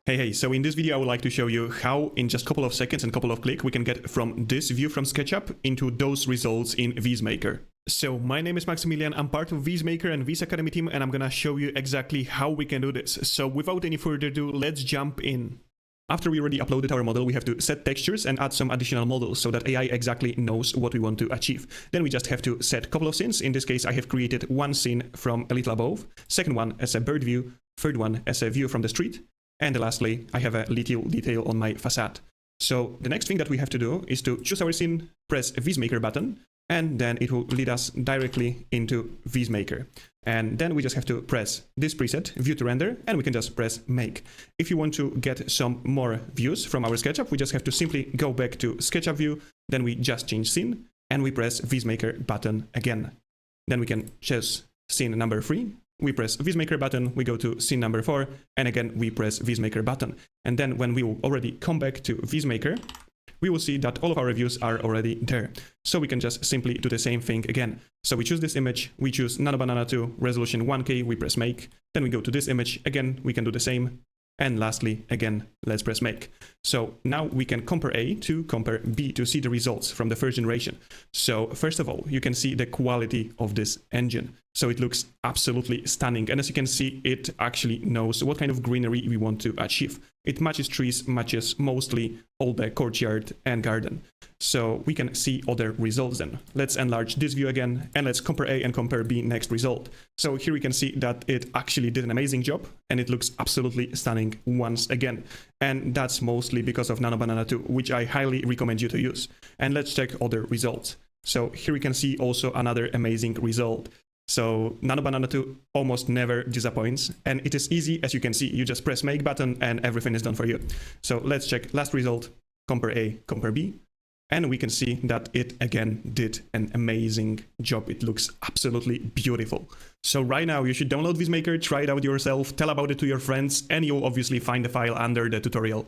Hey, so in this video I would like to show you how in just a couple of seconds and a couple of clicks we can get from this view from SketchUp into those results in VizMaker. So my name is Maximilian, I'm part of VizMaker and Viz Academy team, and I'm gonna show you exactly how we can do this. So without any further ado, let's jump in. After we already uploaded our model, we have to set textures and add some additional models so that AI exactly knows what we want to achieve. Then we just have to set a couple of scenes. In this case, I have created one scene from a little above, second one as a bird view, third one as a view from the street, and lastly, I have a little detail on my facade. So the next thing that we have to do is to choose our scene, press a VizMaker button, and then it will lead us directly into VizMaker. And then we just have to press this preset, view to render, and we can just press make. If you want to get some more views from our SketchUp, we just have to simply go back to SketchUp view, then we just change scene, and we press VizMaker button again. Then we can choose scene number 3. We press VizMaker button, we go to scene number 4, and again we press VizMaker button. And then when we will already come back to VizMaker, we will see that all of our views are already there. So we can just simply do the same thing again. So we choose this image, we choose Nano Banana 2, resolution 1K, we press make. Then we go to this image, again we can do the same. And lastly, again, let's press make. So now we can compare A to compare B to see the results from the first generation. So first of all, you can see the quality of this engine. So it looks absolutely stunning. And as you can see, it actually knows what kind of greenery we want to achieve. It matches trees, matches mostly all the courtyard and garden. So we can see other results then. Let's enlarge this view again, and let's compare A and compare B next result. So here we can see that it actually did an amazing job, and it looks absolutely stunning once again. And that's mostly because of Nano Banana 2, which I highly recommend you to use. And let's check other results. So here we can see also another amazing result. So Nano Banana 2 almost never disappoints, and it is easy. As you can see, you just press make button and everything is done for you. So let's check last result, compare A, compare B, and we can see that it again did an amazing job. It looks absolutely beautiful. So right now you should download VizMaker, try it out yourself, tell about it to your friends, and you'll obviously find the file under the tutorial.